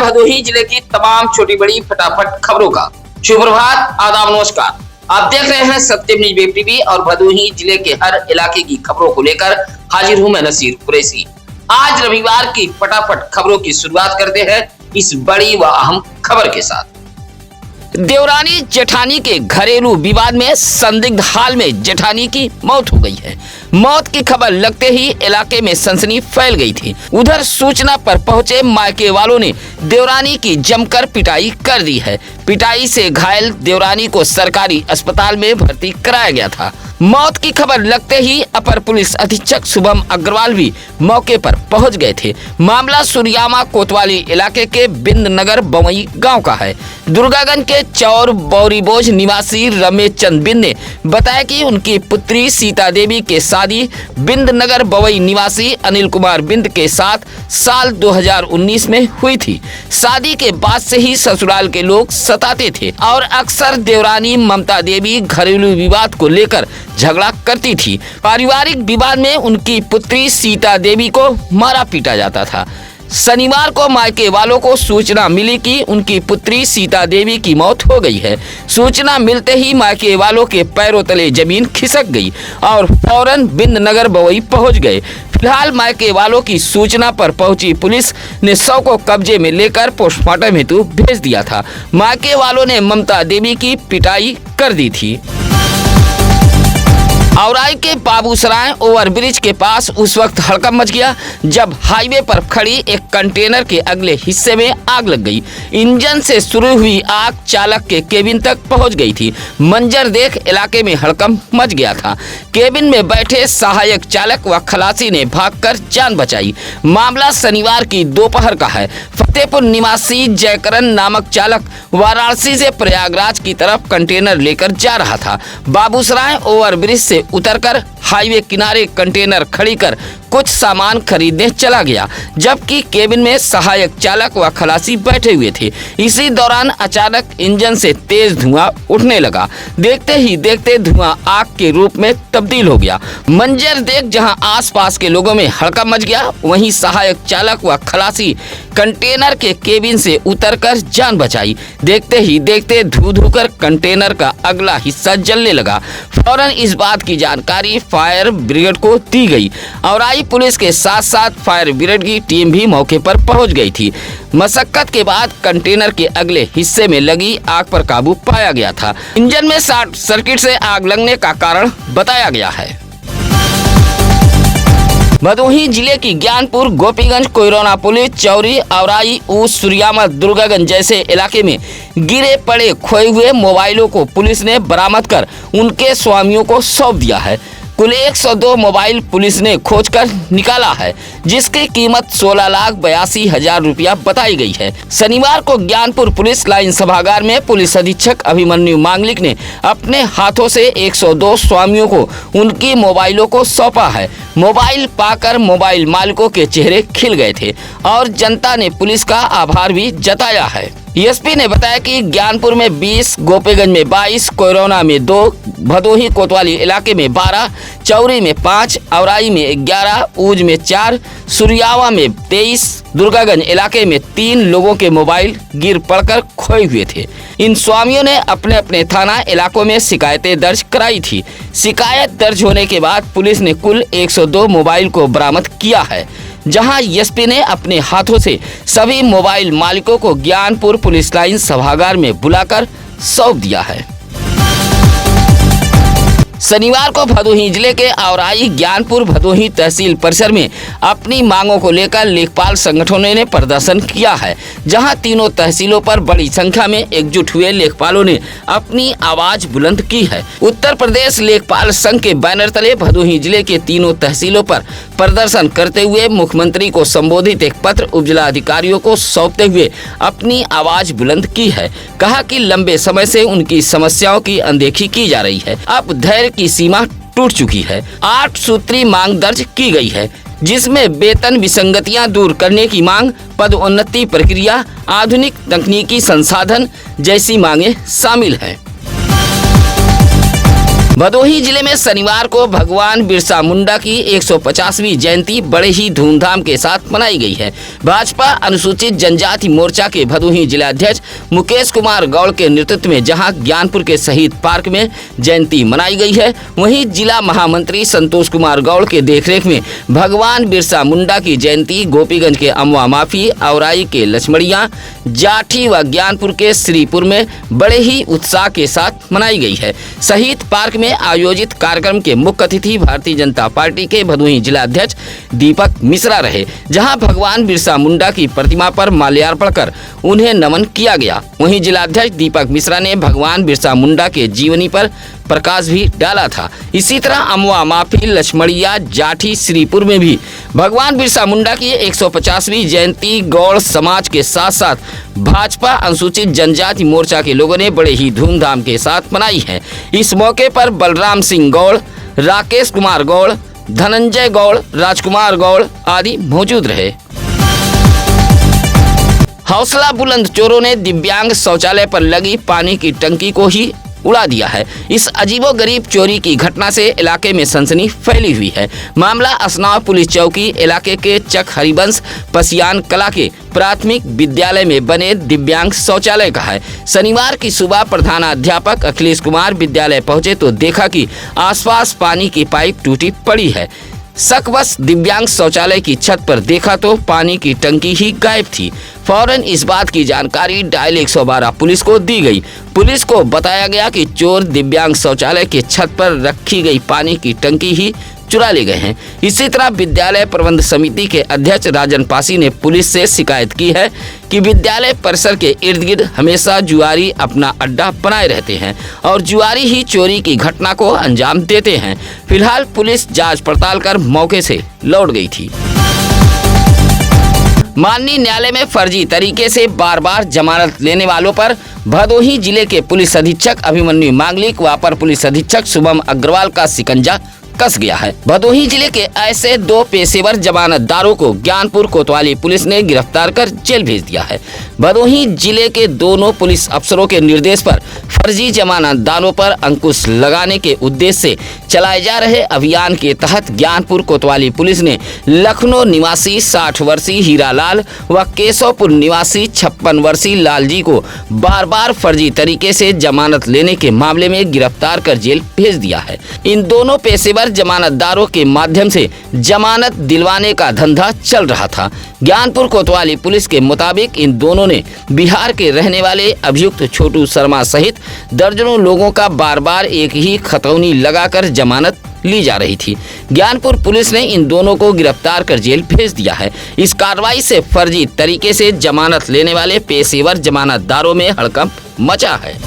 भदोही जिले की तमाम छोटी बड़ी फटाफट खबरों का शुभ प्रभात, आदाब, नमस्कार। आप देख रहे हैं सत्यम न्यूज़ वेब टीवी और भदोही जिले के हर इलाके की खबरों को लेकर हाजिर हूं मैं नसीर कुरैशी। आज रविवार की फटाफट खबरों की शुरुआत करते हैं इस बड़ी व अहम खबर के साथ। देवरानी जेठानी के घरेलू विवाद में संदिग्ध हाल में जेठानी की मौत हो गई है। मौत की खबर लगते ही इलाके में सनसनी फैल गई थी। उधर सूचना पर पहुंचे मायके वालों ने देवरानी की जमकर पिटाई कर दी है। पिटाई से घायल देवरानी को सरकारी अस्पताल में भर्ती कराया गया था। मौत की खबर लगते ही अपर पुलिस अधीक्षक शुभम अग्रवाल भी मौके पर पहुंच गए थे। मामला सुरियामा कोतवाली इलाके के बिंद नगर बवई गांव का है। दुर्गागंज के चौर बौरीबोझ निवासी रमेश चंद बिंद ने बताया कि उनकी पुत्री सीता देवी के शादी बिंद नगर बवई निवासी अनिल कुमार बिंद के साथ साल 2019 में हुई थी। शादी के बाद से ही ससुराल के लोग सताते थे और अक्सर देवरानी ममता देवी घरेलू विवाद को लेकर झगड़ा करती थी। पारिवारिक विवाद में उनकी पुत्री सीता देवी को मारा पीटा जाता था। शनिवार को मायके वालों को सूचना मिली कि उनकी पुत्री सीता देवी की मौत हो गई है। सूचना मिलते ही मायके वालों के पैरों तले जमीन खिसक गई और फौरन बिंद नगर बवई पहुंच गए। फिलहाल मायके वालों की सूचना पर पहुंची पुलिस ने शव को कब्जे में लेकर पोस्टमार्टम हेतु भेज दिया था। मायके वालों ने ममता देवी की पिटाई कर दी थी। औराई के बाबूसराय ओवरब्रिज के पास उस वक्त हड़कंप मच गया जब हाईवे पर खड़ी एक कंटेनर के अगले हिस्से में आग लग गई। इंजन से शुरू हुई आग चालक के केबिन तक पहुंच गई थी। मंजर देख इलाके में हड़कंप मच गया था। केबिन में बैठे सहायक चालक व खलासी ने भागकर जान बचाई। मामला शनिवार की दोपहर का है। फतेहपुर निवासी जयकरण नामक चालक वाराणसी से प्रयागराज की तरफ कंटेनर लेकर जा रहा था। बाबूसराय ओवरब्रिज से उतरकर हाईवे किनारे कंटेनर खड़ी कर कुछ सामान खरीदने चला गया, जबकि केबिन में सहायक चालक व खलासी बैठे हुए थे। इसी दौरान अचानक इंजन से तेज धुआं उठने लगा। देखते ही देखते धुआं आग के रूप में तब्दील हो गया। मंजर देख जहां आसपास के लोगों में हड़कंप मच गया, वहीं सहायक चालक व खलासी कंटेनर के केबिन से उतरकर जान बचाई। देखते ही देखते धू धू कर कंटेनर का अगला हिस्सा जलने लगा। फौरन इस बात की जानकारी फायर ब्रिगेड को दी गई और पुलिस के साथ साथ फायर ब्रिगेड की टीम भी मौके पर पहुंच गई थी। मशक्कत के बाद कंटेनर के अगले हिस्से में लगी आग पर काबू पाया गया था। इंजन में शॉर्ट सर्किट से आग लगने का कारण बताया गया है। भदोही जिले की ज्ञानपुर, गोपीगंज, कोयरोना पुलिस चौरी, औराई, ऊस, सुरियामा, दुर्गागंज जैसे इलाके में गिरे पड़े खोए हुए मोबाइलों को पुलिस ने बरामद कर उनके स्वामियों को सौंप दिया है। कुल 102 मोबाइल पुलिस ने खोजकर निकाला है, जिसकी कीमत 16,82,000 रुपया बताई गई है। शनिवार को ज्ञानपुर पुलिस लाइन सभागार में पुलिस अधीक्षक अभिमन्यु मांगलिक ने अपने हाथों से 102 स्वामियों को उनकी मोबाइलों को सौंपा है। मोबाइल पाकर मोबाइल मालिकों के चेहरे खिल गए थे और जनता ने पुलिस का आभार भी जताया है। एसपी ने बताया कि ज्ञानपुर में 20, गोपीगंज में 22, कोयरोना में 2, भदोही कोतवाली इलाके में 12, चौरी में 5, औराई में 11, ऊज में 4, सुरियावा में 23, दुर्गागंज इलाके में 3 लोगों के मोबाइल गिर पड़कर खोए हुए थे। इन स्वामियों ने अपने अपने थाना इलाकों में शिकायतें दर्ज कराई थी। शिकायत दर्ज होने के बाद पुलिस ने कुल 102 मोबाइल को बरामद किया है, जहां एसपी ने अपने हाथों से सभी मोबाइल मालिकों को ज्ञानपुर पुलिस लाइन सभागार में बुलाकर सौंप दिया है। शनिवार को भदोही जिले के औराई, ज्ञानपुर, भदोही तहसील परिसर में अपनी मांगों को लेकर लेखपाल संगठनों ने प्रदर्शन किया है, जहां तीनों तहसीलों पर बड़ी संख्या में एकजुट हुए लेखपालों ने अपनी आवाज बुलंद की है। उत्तर प्रदेश लेखपाल संघ के बैनर तले भदोही जिले के तीनों तहसीलों पर प्रदर्शन करते हुए मुख्यमंत्री को संबोधित एक पत्र उपजिला अधिकारियों को सौंपते हुए अपनी आवाज बुलंद की है। कहा कि लंबे समय से उनकी समस्याओं की अनदेखी की जा रही है। अब धैर्य की सीमा टूट चुकी है। 8 सूत्री मांग दर्ज की गई है, जिसमें वेतन विसंगतियां दूर करने की मांग, पदोन्नति प्रक्रिया, आधुनिक तकनीकी संसाधन जैसी मांगे शामिल हैं। भदोही जिले में शनिवार को भगवान बिरसा मुंडा की 150वीं जयंती बड़े ही धूमधाम के साथ मनाई गई है। भाजपा अनुसूचित जनजाति मोर्चा के भदोही जिलाध्यक्ष मुकेश कुमार गौड़ के नेतृत्व में जहां ज्ञानपुर के शहीद पार्क में जयंती मनाई गई है, वहीं जिला महामंत्री संतोष कुमार गौड़ के देखरेख में भगवान बिरसा मुंडा की जयंती गोपीगंज के अमवा माफी, औराई के लक्ष्मणिया, जाठी व ज्ञानपुर के श्रीपुर में बड़े ही उत्साह के साथ मनाई गई है। शहीद पार्क में आयोजित कार्यक्रम के मुख्य अतिथि भारतीय जनता पार्टी के भदोही जिलाध्यक्ष दीपक मिश्रा रहे, जहां भगवान बिरसा मुंडा की प्रतिमा पर माल्यार्पण कर उन्हें नमन किया गया। वहीं जिलाध्यक्ष दीपक मिश्रा ने भगवान बिरसा मुंडा के जीवनी पर प्रकाश भी डाला था। इसी तरह अमवा माफी, लक्ष्मणिया, जाठी, श्रीपुर में भी भगवान बिरसा मुंडा की 150वीं जयंती गौड़ समाज के साथ साथ भाजपा अनुसूचित जनजाति मोर्चा के लोगों ने बड़े ही धूमधाम के साथ मनाई है। इस मौके पर बलराम सिंह गौड़, राकेश कुमार गौड़, धनंजय गौड़, राजकुमार गौड़ आदि मौजूद रहे। हौसला बुलंद चोरों ने दिव्यांग शौचालय पर लगी पानी की टंकी को ही उड़ा दिया है। इस अजीबोगरीब चोरी की घटना से इलाके में सनसनी फैली हुई है। मामला असनाव पुलिस चौकी इलाके के चक हरिवंश पसियान कला के प्राथमिक विद्यालय में बने दिव्यांग शौचालय का है। शनिवार की सुबह प्रधानाध्यापक अखिलेश कुमार विद्यालय पहुंचे तो देखा कि आसपास पानी की पाइप टूटी पड़ी है। सकबस दिव्यांग शौचालय की छत पर देखा तो पानी की टंकी ही गायब थी। फौरन इस बात की जानकारी डायल 112 पुलिस को दी गई। पुलिस को बताया गया कि चोर दिव्यांग शौचालय के छत पर रखी गई पानी की टंकी ही चुरा ले गए हैं। इसी तरह विद्यालय प्रबंध समिति के अध्यक्ष राजन पासी ने पुलिस से शिकायत की है कि विद्यालय परिसर के इर्द गिर्द हमेशा जुआरी अपना अड्डा बनाए रहते हैं और जुआरी ही चोरी की घटना को अंजाम देते हैं। फिलहाल पुलिस जांच पड़ताल कर मौके से लौट गई थी। माननीय न्यायालय में फर्जी तरीके से बार बार जमानत लेने वालों पर भदोही जिले के पुलिस अधीक्षक अभिमन्यु मांगलिक व अपर पुलिस अधीक्षक शुभम अग्रवाल का शिकंजा कस गया है। भदोही जिले के ऐसे 2 पेशेवर जमानतदारों को ज्ञानपुर कोतवाली पुलिस ने गिरफ्तार कर जेल भेज दिया है। भदोही जिले के दोनों पुलिस अफसरों के निर्देश पर फर्जी जमानतदारों पर अंकुश लगाने के उद्देश्य से चलाए जा रहे अभियान के तहत ज्ञानपुर कोतवाली पुलिस ने लखनऊ निवासी 60 वर्षीय हीरालाल व केशवपुर निवासी 56 वर्षीय लालजी को बार बार फर्जी तरीके से जमानत लेने के मामले में गिरफ्तार कर जेल भेज दिया है। इन दोनों पेशेवर जमानतदारों के माध्यम से जमानत दिलवाने का धंधा चल रहा था। ज्ञानपुर कोतवाली पुलिस के मुताबिक इन दोनों ने बिहार के रहने वाले अभियुक्त छोटू शर्मा सहित दर्जनों लोगों का बार बार एक ही खतौनी लगाकर जमानत ली जा रही थी। ज्ञानपुर पुलिस ने इन दोनों को गिरफ्तार कर जेल भेज दिया है। इस कार्रवाई से फर्जी तरीके से जमानत लेने वाले पेशेवर जमानतदारों में हड़कंप मचा है।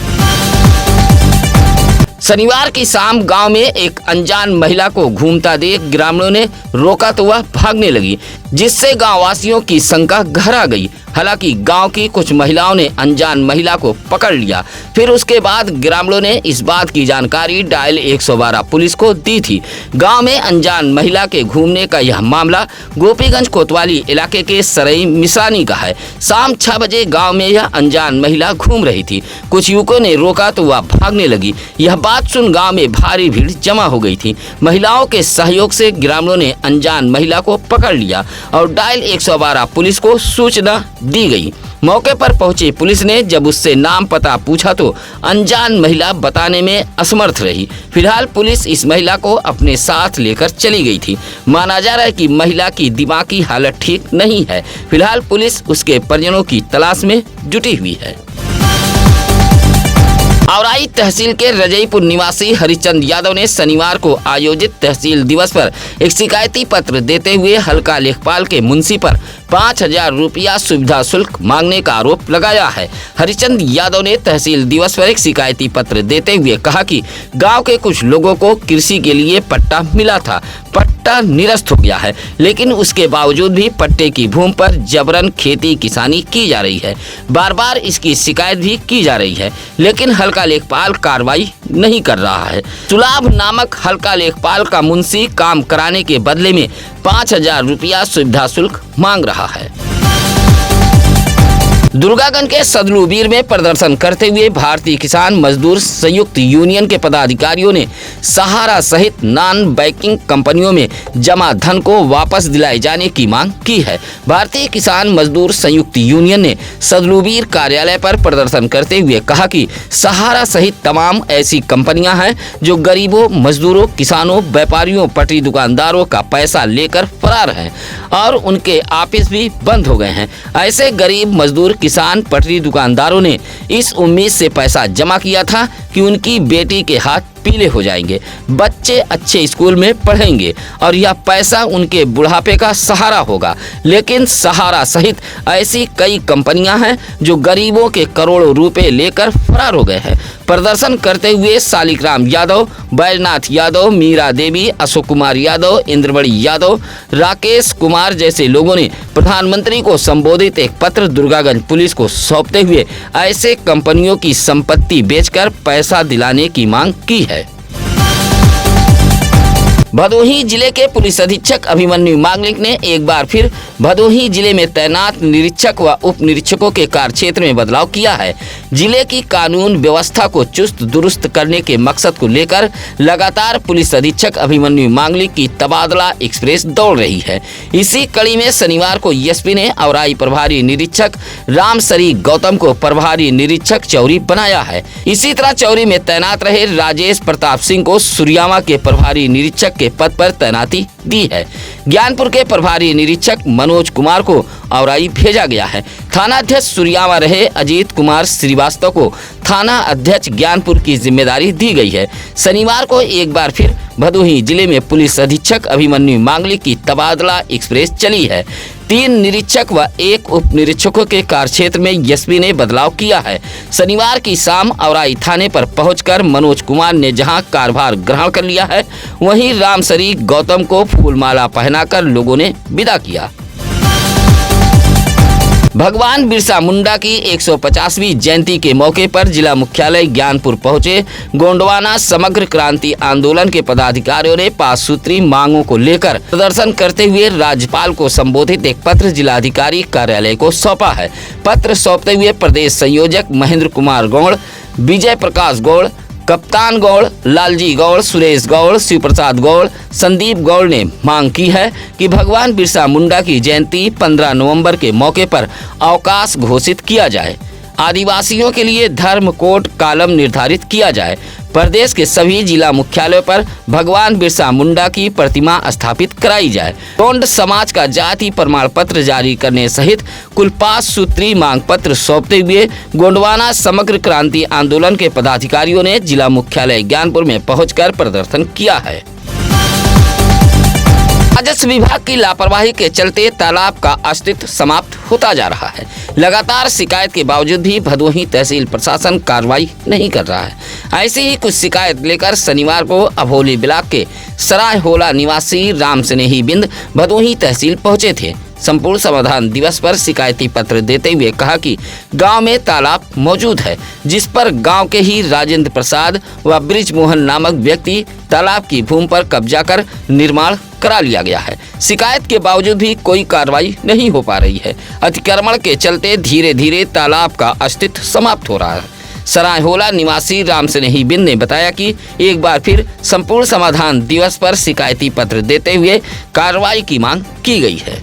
शनिवार की शाम गांव में एक अनजान महिला को घूमता देख ग्रामीणों ने रोका तो वह भागने लगी, जिससे गांववासियों की शंका गहरा गई। हालांकि गांव की कुछ महिलाओं ने अनजान महिला को पकड़ लिया। फिर उसके बाद ग्रामीणों ने इस बात की जानकारी डायल 112 पुलिस को दी थी। गांव में अनजान महिला के घूमने का यह मामला गोपीगंज कोतवाली इलाके के सरई मिसानी का है। शाम 6 बजे गांव में यह अनजान महिला घूम रही थी। कुछ युवकों ने रोका तो वह भागने लगी। यह बात सुन गांव में भारी भीड़ जमा हो गई थी। महिलाओं के सहयोग से ग्रामीणों ने अनजान महिला को पकड़ लिया और डायल 112 पुलिस को सूचना दी गई। मौके पर पहुंची पुलिस ने जब उससे नाम पता पूछा तो अनजान महिला बताने में असमर्थ रही। फिलहाल पुलिस इस महिला को अपने साथ लेकर चली गई थी। माना जा रहा है कि महिला की दिमागी हालत ठीक नहीं है। फिलहाल पुलिस उसके परिजनों की तलाश में जुटी हुई है। औराई तहसील के रजईपुर निवासी हरिचंद यादव ने शनिवार को आयोजित तहसील दिवस पर एक शिकायती पत्र देते हुए हल्का लेखपाल के मुंशी पर 5,000 रुपया सुविधा शुल्क मांगने का आरोप लगाया है। हरिचंद यादव ने तहसील दिवस पर एक शिकायती पत्र देते हुए कहा कि गांव के कुछ लोगों को कृषि के लिए पट्टा मिला था। पट्टा निरस्त हो गया है, लेकिन उसके बावजूद भी पट्टे की भूमि पर जबरन खेती किसानी की जा रही है। बार बार इसकी शिकायत भी की जा रही है, लेकिन हल्का लेखपाल कार्रवाई नहीं कर रहा है। सुलाभ नामक हल्का लेखपाल का मुंशी काम कराने के बदले में 5,000 रुपया सुविधा शुल्क मांग रहा है। दुर्गागंज के सदलूबीर में प्रदर्शन करते हुए भारतीय किसान मजदूर संयुक्त यूनियन के पदाधिकारियों ने सहारा सहित नॉन बैंकिंग कंपनियों में जमा धन को वापस दिलाए जाने की मांग की है। भारतीय किसान मजदूर संयुक्त यूनियन ने सदलूबीर कार्यालय पर प्रदर्शन करते हुए कहा कि सहारा सहित तमाम ऐसी कंपनियां हैं जो गरीबों, मजदूरों, किसानों, व्यापारियों, पटरी दुकानदारों का पैसा लेकर फरार हैं और उनके ऑफिस भी बंद हो गए हैं। ऐसे गरीब, मजदूर, किसान, पटरी दुकानदारों ने इस उम्मीद से पैसा जमा किया था कि उनकी बेटी के हाथ पीले हो जाएंगे, बच्चे अच्छे स्कूल में पढ़ेंगे और यह पैसा उनके बुढ़ापे का सहारा होगा। लेकिन सहारा सहित ऐसी कई कंपनियां हैं जो गरीबों के करोड़ों रुपए लेकर फरार हो गए हैं। प्रदर्शन करते हुए शालिग्राम यादव, बैजनाथ यादव, मीरा देवी, अशोक कुमार यादव, इंद्रमणि यादव, राकेश कुमार जैसे लोगों ने प्रधानमंत्री को संबोधित एक पत्र दुर्गागंज पुलिस को सौंपते हुए ऐसे कंपनियों की संपत्ति बेचकर पैसा दिलाने की मांग की है। भदोही जिले के पुलिस अधीक्षक अभिमन्यु मांगलिक ने एक बार फिर भदोही जिले में तैनात निरीक्षक व उप निरीक्षकों के कार्य क्षेत्र में बदलाव किया है। जिले की कानून व्यवस्था को चुस्त दुरुस्त करने के मकसद को लेकर लगातार पुलिस अधीक्षक अभिमन्यु मांगलिक की तबादला एक्सप्रेस दौड़ रही है। इसी कड़ी में शनिवार को एसपी ने औराई प्रभारी निरीक्षक रामसरी गौतम को प्रभारी निरीक्षक चौरी बनाया है। इसी तरह चौरी में तैनात रहे राजेश प्रताप सिंह को सुरियामा के प्रभारी निरीक्षक के पद पर तैनाती दी है। ज्ञानपुर के प्रभारी निरीक्षक मनोज कुमार को औराई भेजा गया है। थाना अध्यक्ष सुरियामा रहे अजीत कुमार श्रीवास्तव को थाना अध्यक्ष ज्ञानपुर की जिम्मेदारी दी गई है। शनिवार को एक बार फिर भदोही जिले में पुलिस अधीक्षक अभिमन्यु मांगलिक की तबादला एक्सप्रेस चली है। 3 निरीक्षक व 1 उप निरीक्षकों के कार्यक्षेत्र में एसपी ने बदलाव किया है। शनिवार की शाम औराई थाने पर पहुंचकर मनोज कुमार ने जहां कार्यभार ग्रहण कर लिया है, वहीं रामसरी गौतम को फूलमाला पहनाकर लोगों ने विदा किया। भगवान बिरसा मुंडा की 150वीं जयंती के मौके पर जिला मुख्यालय ज्ञानपुर पहुंचे गोंडवाना समग्र क्रांति आंदोलन के पदाधिकारियों ने 5 सूत्री मांगों को लेकर प्रदर्शन करते हुए राज्यपाल को संबोधित एक पत्र जिलाधिकारी कार्यालय को सौंपा है। पत्र सौंपते हुए प्रदेश संयोजक महेंद्र कुमार गौड़, विजय प्रकाश गौड़, कप्तान गौड़, लालजी गौड़, सुरेश गौड़, शिव प्रसाद गौड़, संदीप गौड़ ने मांग की है कि भगवान बिरसा मुंडा की जयंती 15 नवंबर के मौके पर अवकाश घोषित किया जाए। आदिवासियों के लिए धर्म कोड कालम निर्धारित किया जाए। प्रदेश के सभी जिला मुख्यालयों पर भगवान बिरसा मुंडा की प्रतिमा स्थापित कराई जाए। गोंड समाज का जाति प्रमाण पत्र जारी करने सहित कुल 5 सूत्री मांग पत्र सौंपते हुए गोंडवाना समग्र क्रांति आंदोलन के पदाधिकारियों ने जिला मुख्यालय ज्ञानपुर में पहुंचकर प्रदर्शन किया है। राजस्व विभाग की लापरवाही के चलते तालाब का अस्तित्व समाप्त होता जा रहा है। लगातार शिकायत के बावजूद भी भदोही तहसील प्रशासन कार्रवाई नहीं कर रहा है। ऐसी ही कुछ शिकायत लेकर शनिवार को अभोली ब्लॉक के सरायहोला निवासी राम स्नेही बिंद भदोही तहसील पहुंचे थे। संपूर्ण समाधान दिवस पर शिकायती पत्र देते हुए कहा कि गांव में तालाब मौजूद है, जिस पर गांव के ही राजेंद्र प्रसाद व ब्रिज मोहन नामक व्यक्ति तालाब की भूमि पर कब्जा कर निर्माण करा लिया गया है। शिकायत के बावजूद भी कोई कार्रवाई नहीं हो पा रही है। अतिक्रमण के चलते धीरे धीरे तालाब का अस्तित्व समाप्त हो रहा है। सरायहोला निवासी राम स्नेही बिंद ने बताया कि एक बार फिर संपूर्ण समाधान दिवस पर शिकायती पत्र देते हुए कार्रवाई की मांग की गई है।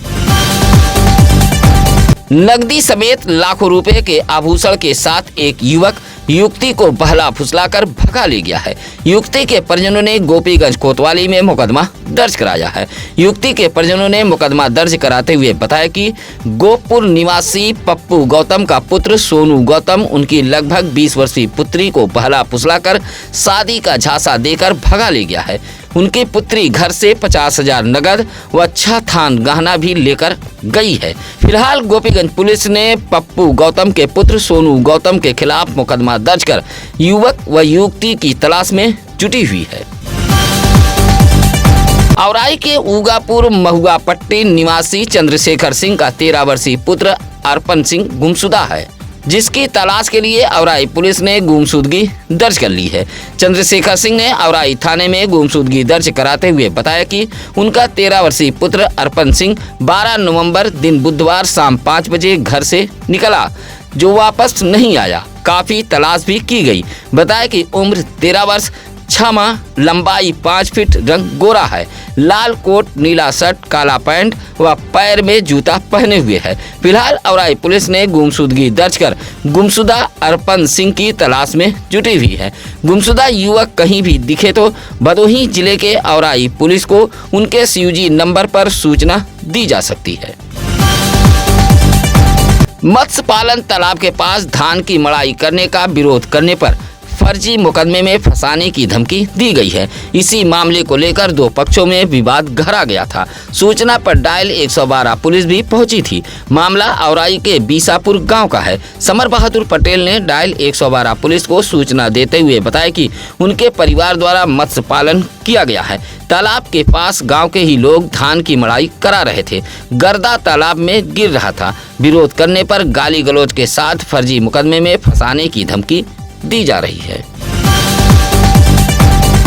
नकदी समेत लाखों रुपए के आभूषण के साथ एक युवक युवती को बहला फुसलाकर भगा ले गया है। युवती के परिजनों ने गोपीगंज कोतवाली में मुकदमा दर्ज कराया है। युवती के परिजनों ने मुकदमा दर्ज कराते हुए बताया कि गोपुर निवासी पप्पू गौतम का पुत्र सोनू गौतम उनकी लगभग 20 वर्षीय पुत्री को बहला फुसलाकर शादी का झांसा देकर भगा ले गया है। उनकी पुत्री घर से 50,000 नगद व 6 थान गहना भी लेकर गई है। फिलहाल गोपीगंज पुलिस ने पप्पू गौतम के पुत्र सोनू गौतम के खिलाफ मुकदमा दर्ज कर युवक व युवती की तलाश में जुटी हुई है। औराई के उगापुर महुआ पट्टी निवासी चंद्रशेखर सिंह का 13 वर्षीय पुत्र अर्पण सिंह गुमशुदा है, जिसकी तलाश के लिए औराई पुलिस ने गुमशुदगी दर्ज कर ली है। चंद्रशेखर सिंह ने औराई थाने में गुमशुदगी दर्ज कराते हुए बताया कि उनका 13 वर्षीय पुत्र अर्पण सिंह 12 नवंबर दिन बुधवार शाम 5 बजे घर से निकला। जो वापस नहीं आया। काफी तलाश भी की गई। बताया कि उम्र 13 वर्ष, 6 माह, लंबाई 5 फीट, रंग गोरा है, लाल कोट, नीला शर्ट, काला पैंट व पैर में जूता पहने हुए है। फिलहाल औराई पुलिस ने गुमशुदगी दर्ज कर गुमशुदा अर्पण सिंह की तलाश में जुटी हुई है। गुमशुदा युवक कहीं भी दिखे तो भदोही जिले के औराई पुलिस को उनके CUG नंबर पर सूचना दी जा सकती है। मत्स्य पालन तालाब के पास धान की मड़ाई करने का विरोध करने पर फर्जी मुकदमे में फंसाने की धमकी दी गई है। इसी मामले को लेकर 2 पक्षों में विवाद गहरा गया था। सूचना पर डायल 112 पुलिस भी पहुंची थी। मामला औराई के बीसापुर गांव का है। समर बहादुर पटेल ने डायल 112 पुलिस को सूचना देते हुए बताया कि उनके परिवार द्वारा मत्स्य पालन किया गया है। तालाब के पास गांव के ही लोग धान की मड़ाई करा रहे थे। गर्दा तालाब में गिर रहा था। विरोध करने पर गाली गलौज के साथ फर्जी मुकदमे में फंसाने की धमकी दी जा रही है।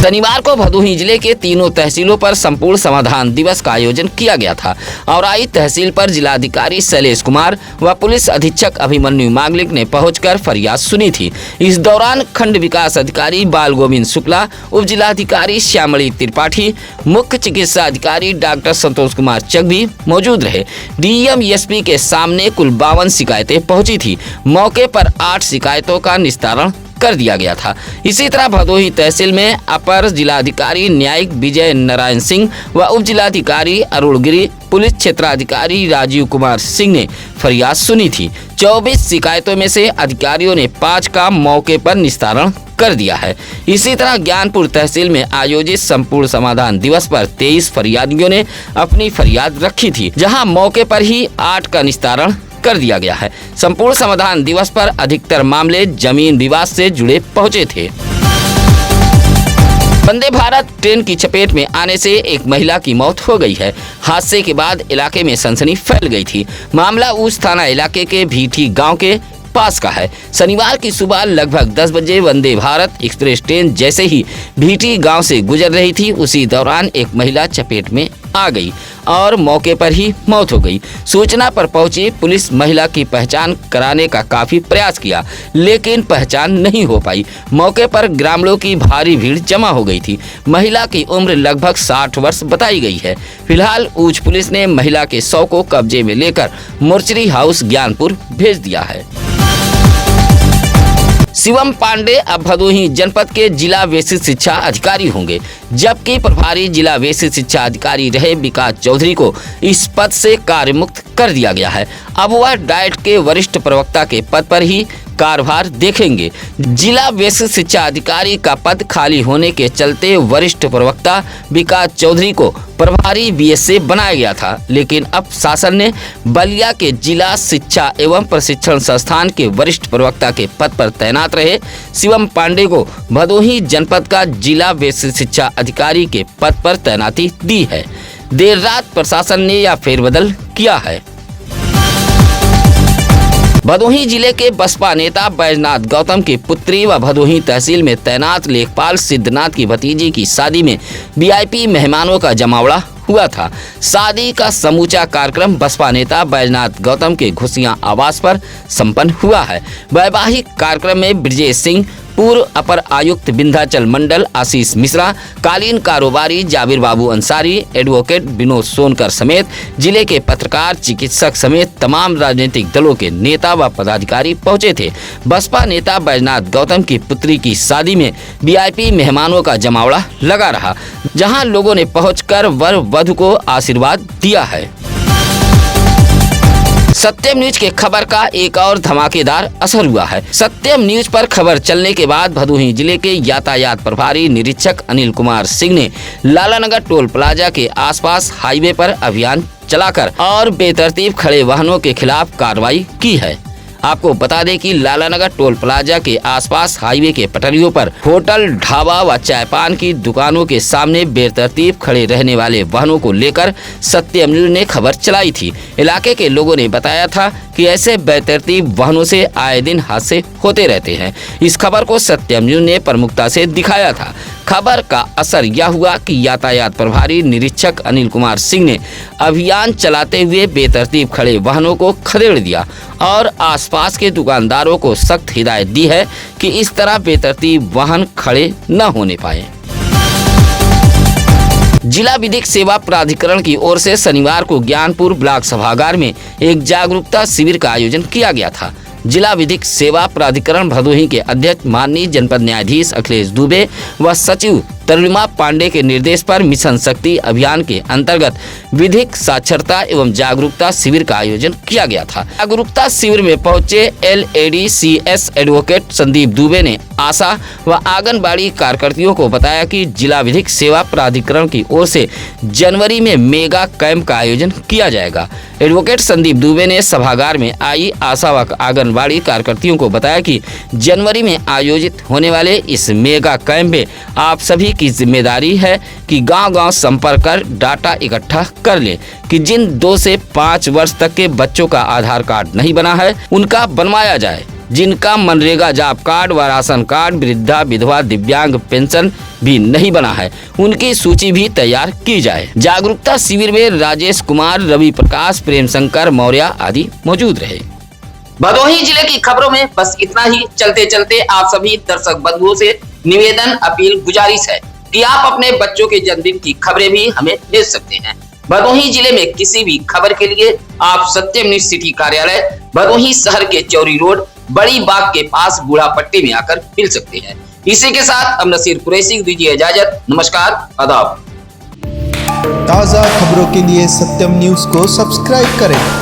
शनिवार को भदोही जिले के तीनों तहसीलों पर संपूर्ण समाधान दिवस का आयोजन किया गया था। औराई तहसील पर जिलाधिकारी शैलेश कुमार व पुलिस अधीक्षक अभिमन्यु मांगलिक ने पहुंचकर फरियाद सुनी थी। इस दौरान खंड विकास अधिकारी बाल गोविंद शुक्ला, उप जिलाधिकारी श्यामली त्रिपाठी, मुख्य चिकित्सा अधिकारी डॉक्टर संतोष कुमार चक भी मौजूद रहे। DEM SP के सामने कुल 52 शिकायतें पहुंची थी। मौके पर 8 शिकायतों का निस्तारण कर दिया गया था। इसी तरह भदोही तहसील में अपर जिलाधिकारी न्यायिक विजय नारायण सिंह व उप जिलाधिकारी अरुण गिरी, पुलिस क्षेत्राधिकारी राजीव कुमार सिंह ने फरियाद सुनी थी। 24 शिकायतों में से अधिकारियों ने 5 का मौके पर निस्तारण कर दिया है। इसी तरह ज्ञानपुर तहसील में आयोजित संपूर्ण समाधान दिवस पर 23 फरियादियों ने अपनी फरियाद रखी थी, जहां मौके पर ही 8 का निस्तारण कर दिया गया है। संपूर्ण समाधान दिवस पर अधिकतर मामले जमीन विवाद से जुड़े पहुंचे थे। वंदे भारत ट्रेन की चपेट में आने से एक महिला की मौत हो गई है। हादसे के बाद इलाके में सनसनी फैल गई थी। मामला ऊस थाना इलाके के भीठी गांव के पास का है। शनिवार की सुबह लगभग 10 बजे वंदे भारत एक्सप्रेस ट्रेन जैसे ही भीठी गांव से गुजर रही थी, उसी दौरान एक महिला चपेट में आ गई और मौके पर ही मौत हो गई। सूचना पर पहुंची पुलिस महिला की पहचान कराने का काफी प्रयास किया, लेकिन पहचान नहीं हो पाई। मौके पर ग्रामीणों की भारी भीड़ जमा हो गई थी। महिला की उम्र लगभग 60 वर्ष बताई गई है। फिलहाल ऊंच पुलिस ने महिला के शव को कब्जे में लेकर मोर्चरी हाउस ज्ञानपुर भेज दिया है। शिवम पांडे अब भदोही जनपद के जिला बेसिक शिक्षा अधिकारी होंगे, जबकि प्रभारी जिला बेसिक शिक्षा अधिकारी रहे विकास चौधरी को इस पद से कार्य मुक्त कर दिया गया है। अब वह डाइट के वरिष्ठ प्रवक्ता के पद पर ही कार्यभार देखेंगे। जिला बेसिक शिक्षा अधिकारी का पद खाली होने के चलते वरिष्ठ प्रवक्ता विकास चौधरी को प्रभारी BSA बनाया गया था, लेकिन अब शासन ने बलिया के जिला शिक्षा एवं प्रशिक्षण संस्थान के वरिष्ठ प्रवक्ता के पद पर तैनात रहे शिवम पांडे को भदोही जनपद का जिला बेसिक शिक्षा अधिकारी के पद पर तैनाती दी है। देर रात प्रशासन ने यह फेरबदल किया है। भदोही जिले के बसपा नेता बैजनाथ गौतम की पुत्री व भदोही तहसील में तैनात लेखपाल सिद्धनाथ की भतीजी की शादी में VIP मेहमानों का जमावड़ा हुआ था। शादी का समूचा कार्यक्रम बसपा नेता बैजनाथ गौतम के घुसिया आवास पर संपन्न हुआ है। वैवाहिक कार्यक्रम में ब्रजेश सिंह, पूर्व अपर आयुक्त विंध्याचल मंडल आशीष मिश्रा, कालीन कारोबारी जाबिर बाबू अंसारी, एडवोकेट विनोद सोनकर समेत जिले के पत्रकार, चिकित्सक समेत तमाम राजनीतिक दलों के नेता व पदाधिकारी पहुंचे थे। बसपा नेता बैजनाथ गौतम की पुत्री की शादी में VIP मेहमानों का जमावड़ा लगा रहा, जहां लोगों ने पहुंचकर वर वधु को आशीर्वाद दिया है। सत्यम न्यूज के खबर का एक और धमाकेदार असर हुआ है। सत्यम न्यूज पर खबर चलने के बाद भदोही जिले के यातायात प्रभारी निरीक्षक अनिल कुमार सिंह ने लालानगर टोल प्लाजा के आसपास हाईवे पर अभियान चलाकर और बेतरतीब खड़े वाहनों के खिलाफ कार्रवाई की है। आपको बता दें कि लालानगर टोल प्लाजा के आसपास हाईवे के पटरियों पर होटल, ढाबा व चायपान की दुकानों के सामने बेतरतीब खड़े रहने वाले वाहनों को लेकर सत्यम न्यूज ने खबर चलाई थी। इलाके के लोगों ने बताया था कि ऐसे बेतरतीब वाहनों से आए दिन हादसे होते रहते हैं। इस खबर को सत्यम न्यूज ने प्रमुखता से दिखाया था। खबर का असर यह हुआ कि यातायात प्रभारी निरीक्षक अनिल कुमार सिंह ने अभियान चलाते हुए बेतरतीब खड़े वाहनों को खदेड़ दिया और आसपास के दुकानदारों को सख्त हिदायत दी है कि इस तरह बेतरतीब वाहन खड़े न होने पाए। जिला विधिक सेवा प्राधिकरण की ओर से शनिवार को ज्ञानपुर ब्लॉक सभागार में एक जागरूकता शिविर का आयोजन किया गया था। जिला विधिक सेवा प्राधिकरण भदोही के अध्यक्ष माननीय जनपद न्यायाधीश अखिलेश दुबे व सचिव तरुणिमा पांडे के निर्देश पर मिशन शक्ति अभियान के अंतर्गत विधिक साक्षरता एवं जागरूकता शिविर का आयोजन किया गया था। जागरूकता शिविर में पहुंचे LADCS एडवोकेट संदीप दुबे ने आशा व आंगनबाड़ी कार्यकर्तियों को बताया कि जिला विधिक सेवा प्राधिकरण की ओर से जनवरी में मेगा कैंप का आयोजन किया जाएगा। एडवोकेट संदीप दुबे ने सभागार में आई आशा व आंगनबाड़ी कार्यकर्तियों को बताया कि जनवरी में आयोजित होने वाले इस मेगा कैंप में आप सभी की जिम्मेदारी है कि गांव-गांव संपर्क कर डाटा इकट्ठा कर ले कि जिन 2 से 5 वर्ष तक के बच्चों का आधार कार्ड नहीं बना है उनका बनवाया जाए, जिनका मनरेगा जॉब कार्ड व राशन कार्ड, वृद्धा विधवा दिव्यांग पेंशन भी नहीं बना है उनकी सूची भी तैयार की जाए। जागरूकता शिविर में राजेश कुमार, रवि प्रकाश, प्रेम शंकर मौर्य आदि मौजूद रहे। भदोही जिले की खबरों में बस इतना ही। चलते चलते आप सभी दर्शक बंधुओं से निवेदन, अपील, गुजारिश है कि आप अपने बच्चों के जन्मदिन की खबरें भी हमें भेज सकते हैं। भदोही जिले में किसी भी खबर के लिए आप सत्यम न्यूज सिटी कार्यालय भदोही शहर के चौरी रोड बड़ी बाग के पास बूढ़ा पट्टी में आकर मिल सकते हैं। इसी के साथ अब नसीर कुरैशी दीजिए इजाजत। नमस्कार, आदाब। ताज़ा खबरों के लिए सत्यम न्यूज को सब्सक्राइब करें